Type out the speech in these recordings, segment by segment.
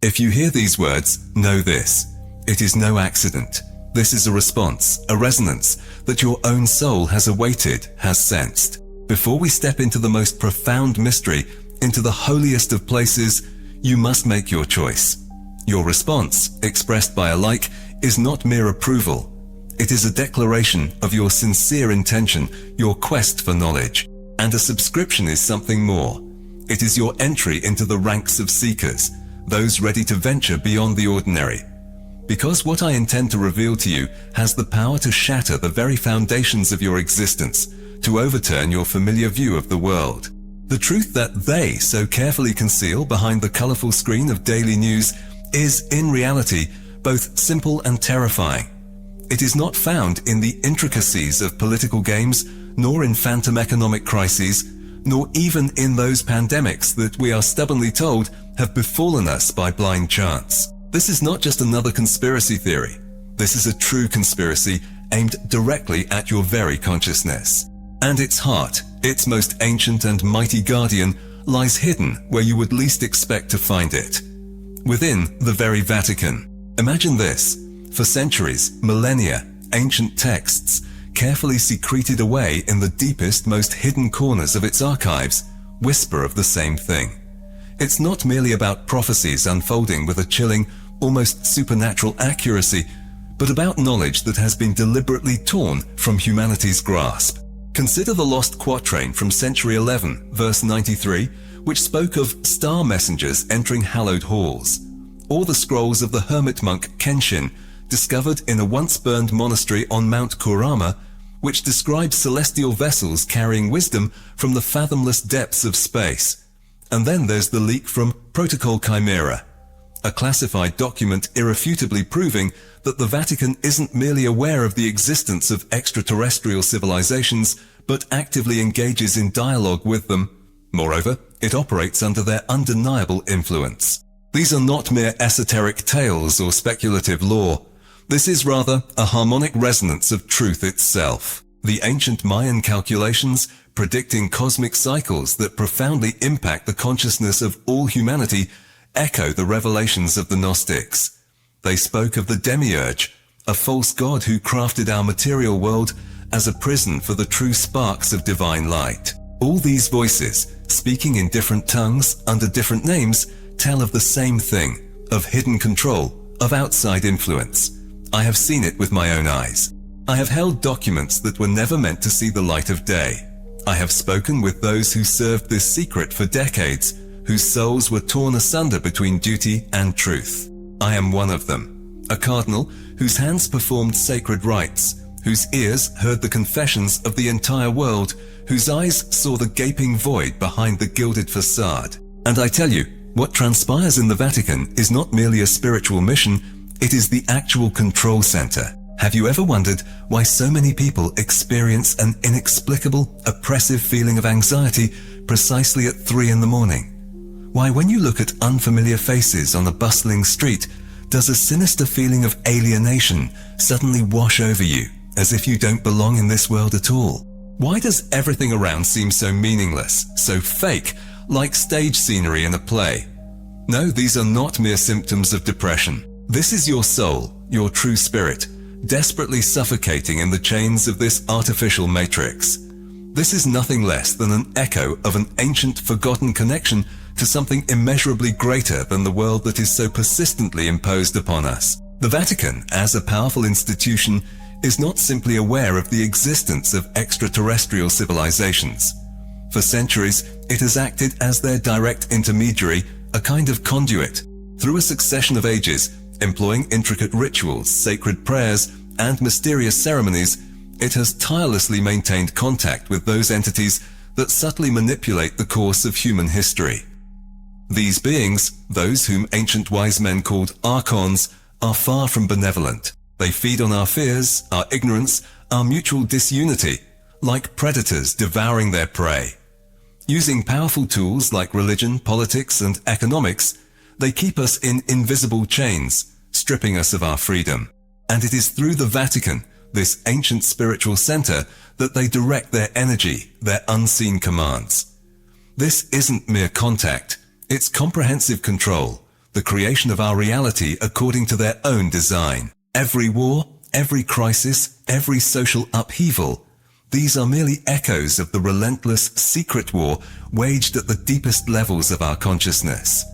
If you hear these words, know this. It is no accident. This is a response, a resonance that your own soul has awaited, has sensed. Before we step into the most profound mystery, into the holiest of places, you must make your choice. Your response, expressed by a like, is not mere approval. It is a declaration of your sincere intention, your quest for knowledge. And a subscription is something more. It is your entry into the ranks of seekers, those ready to venture beyond the ordinary. Because what I intend to reveal to you has the power to shatter the very foundations of your existence, to overturn your familiar view of the world. The truth that they so carefully conceal behind the colorful screen of daily news is, in reality, both simple and terrifying. It is not found in the intricacies of political games, nor in phantom economic crises, nor even in those pandemics that we are stubbornly told have befallen us by blind chance. This is not just another conspiracy theory. This is a true conspiracy aimed directly at your very consciousness. And its heart, its most ancient and mighty guardian, lies hidden where you would least expect to find it. Within the very Vatican. Imagine this. For centuries, millennia, ancient texts, carefully secreted away in the deepest, most hidden corners of its archives, whisper of the same thing. It's not merely about prophecies unfolding with a chilling, almost supernatural accuracy, but about knowledge that has been deliberately torn from humanity's grasp. Consider the lost quatrain from century 11, verse 93, which spoke of star messengers entering hallowed halls, or the scrolls of the hermit monk Kenshin, discovered in a once-burned monastery on Mount Kurama, which describes celestial vessels carrying wisdom from the fathomless depths of space. And then there's the leak from Protocol Chimera, a classified document irrefutably proving that the Vatican isn't merely aware of the existence of extraterrestrial civilizations, but actively engages in dialogue with them. Moreover, it operates under their undeniable influence. These are not mere esoteric tales or speculative lore. This is rather a harmonic resonance of truth itself. The ancient Mayan calculations predicting cosmic cycles that profoundly impact the consciousness of all humanity echo the revelations of the Gnostics. They spoke of the demiurge, a false god who crafted our material world as a prison for the true sparks of divine light. All these voices, speaking in different tongues under different names, tell of the same thing, of hidden control, of outside influence. I have seen it with my own eyes. I have held documents that were never meant to see the light of day. I have spoken with those who served this secret for decades, whose souls were torn asunder between duty and truth. I am one of them, a cardinal whose hands performed sacred rites, whose ears heard the confessions of the entire world, whose eyes saw the gaping void behind the gilded facade. And I tell you, what transpires in the Vatican is not merely a spiritual mission, it is the actual control center. Have you ever wondered why so many people experience an inexplicable, oppressive feeling of anxiety precisely at 3 in the morning? Why, when you look at unfamiliar faces on a bustling street, does a sinister feeling of alienation suddenly wash over you, as if you don't belong in this world at all? Why does everything around seem so meaningless, so fake, like stage scenery in a play? No, these are not mere symptoms of depression. This is your soul, your true spirit, desperately suffocating in the chains of this artificial matrix. This is nothing less than an echo of an ancient, forgotten connection to something immeasurably greater than the world that is so persistently imposed upon us. The Vatican, as a powerful institution, is not simply aware of the existence of extraterrestrial civilizations. For centuries, it has acted as their direct intermediary, a kind of conduit. Through a succession of ages, employing intricate rituals, sacred prayers, and mysterious ceremonies, it has tirelessly maintained contact with those entities that subtly manipulate the course of human history. These beings, those whom ancient wise men called archons, are far from benevolent. They feed on our fears, our ignorance, our mutual disunity, like predators devouring their prey. Using powerful tools like religion, politics, and economics, they keep us in invisible chains, stripping us of our freedom. And it is through the Vatican, this ancient spiritual center, that they direct their energy, their unseen commands. This isn't mere contact, it's comprehensive control, the creation of our reality according to their own design. Every war, every crisis, every social upheaval, these are merely echoes of the relentless secret war waged at the deepest levels of our consciousness.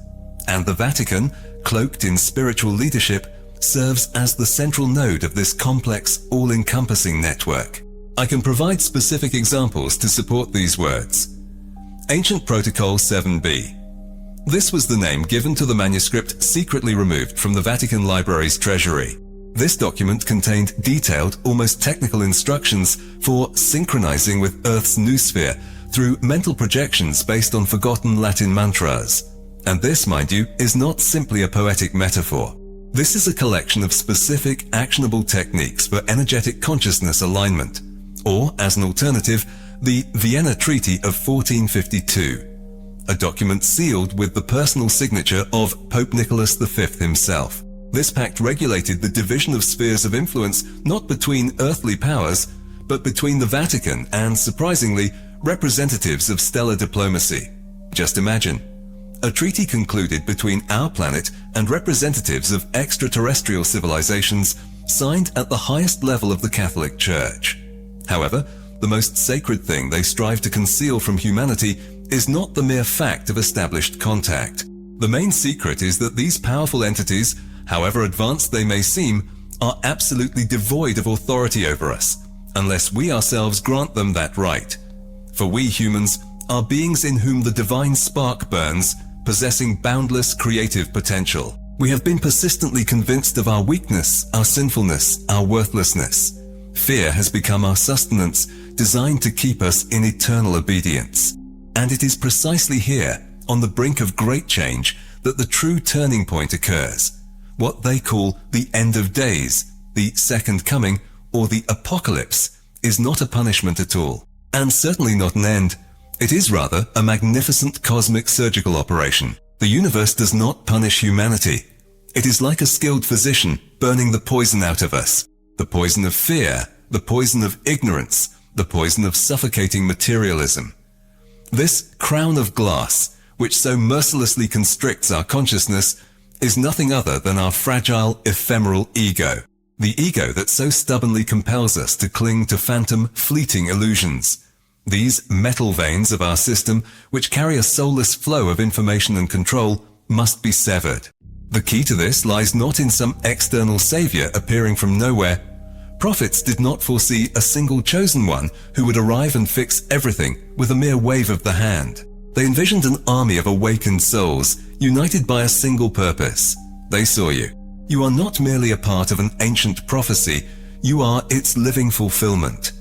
And the Vatican, cloaked in spiritual leadership, serves as the central node of this complex, all-encompassing network. I can provide specific examples to support these words. Ancient Protocol 7b. This was the name given to the manuscript secretly removed from the Vatican Library's treasury. This document contained detailed, almost technical instructions for synchronizing with Earth's noosphere through mental projections based on forgotten Latin mantras. And this, mind you, is not simply a poetic metaphor. This is a collection of specific, actionable techniques for energetic consciousness alignment, or, as an alternative, the Vienna Treaty of 1452, a document sealed with the personal signature of Pope Nicholas V himself. This pact regulated the division of spheres of influence not between earthly powers, but between the Vatican and, surprisingly, representatives of stellar diplomacy. Just imagine, a treaty concluded between our planet and representatives of extraterrestrial civilizations, signed at the highest level of the Catholic Church. However, the most sacred thing they strive to conceal from humanity is not the mere fact of established contact. The main secret is that these powerful entities, however advanced they may seem, are absolutely devoid of authority over us, unless we ourselves grant them that right. For we humans are beings in whom the divine spark burns, possessing boundless creative potential. We have been persistently convinced of our weakness, our sinfulness, our worthlessness. Fear has become our sustenance, designed to keep us in eternal obedience. And it is precisely here, on the brink of great change, that the true turning point occurs. What they call the end of days, the second coming, or the apocalypse, is not a punishment at all, and certainly not an end. It is rather a magnificent cosmic surgical operation. The universe does not punish humanity. It is like a skilled physician burning the poison out of us. The poison of fear, the poison of ignorance, the poison of suffocating materialism. This crown of glass, which so mercilessly constricts our consciousness, is nothing other than our fragile, ephemeral ego. The ego that so stubbornly compels us to cling to phantom, fleeting illusions. These metal veins of our system, which carry a soulless flow of information and control, must be severed. The key to this lies not in some external savior appearing from nowhere. Prophets did not foresee a single chosen one who would arrive and fix everything with a mere wave of the hand. They envisioned an army of awakened souls, united by a single purpose. They saw you. You are not merely a part of an ancient prophecy, you are its living fulfillment.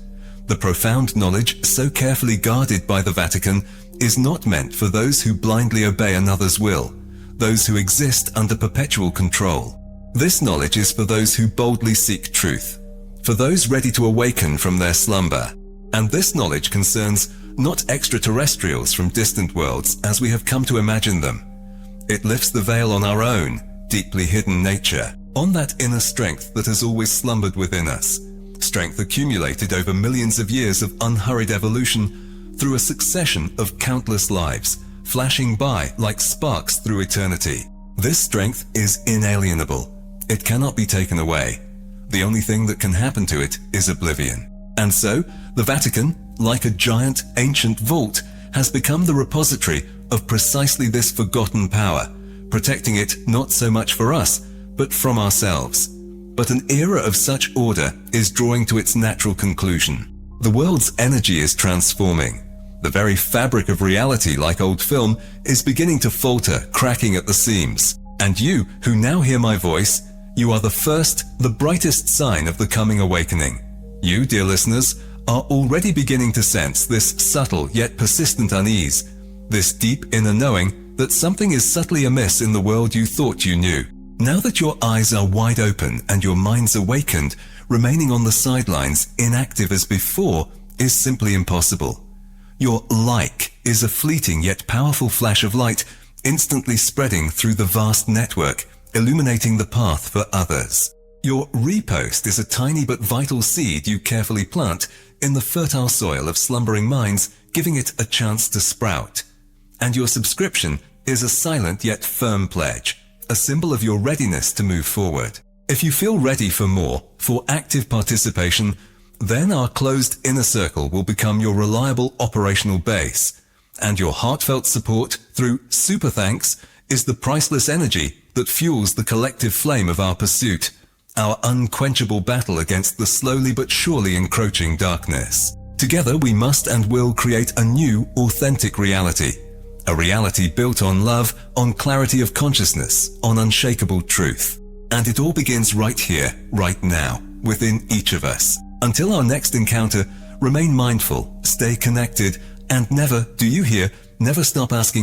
The profound knowledge so carefully guarded by the Vatican is not meant for those who blindly obey another's will, those who exist under perpetual control. This knowledge is for those who boldly seek truth, for those ready to awaken from their slumber. And this knowledge concerns not extraterrestrials from distant worlds as we have come to imagine them. It lifts the veil on our own, deeply hidden nature, on that inner strength that has always slumbered within us, strength accumulated over millions of years of unhurried evolution through a succession of countless lives, flashing by like sparks through eternity. This strength is inalienable. It cannot be taken away. The only thing that can happen to it is oblivion. And so, the Vatican, like a giant ancient vault, has become the repository of precisely this forgotten power, protecting it not so much for us, but from ourselves. But an era of such order is drawing to its natural conclusion. The world's energy is transforming. The very fabric of reality, like old film, is beginning to falter, cracking at the seams. And you, who now hear my voice, you are the first, the brightest sign of the coming awakening. You, dear listeners, are already beginning to sense this subtle yet persistent unease, this deep inner knowing that something is subtly amiss in the world you thought you knew. Now that your eyes are wide open and your minds awakened, remaining on the sidelines, inactive as before, is simply impossible. Your like is a fleeting yet powerful flash of light, instantly spreading through the vast network, illuminating the path for others. Your repost is a tiny but vital seed you carefully plant in the fertile soil of slumbering minds, giving it a chance to sprout. And your subscription is a silent yet firm pledge, a symbol of your readiness to move forward. If you feel ready for more, for active participation, then our closed inner circle will become your reliable operational base, and your heartfelt support through super thanks is the priceless energy that fuels the collective flame of our pursuit, our unquenchable battle against the slowly but surely encroaching darkness. Together we must and will create a new, authentic reality. A reality built on love, on clarity of consciousness, on unshakable truth. And it all begins right here, right now, within each of us. Until our next encounter, remain mindful, stay connected, and never, do you hear, never stop asking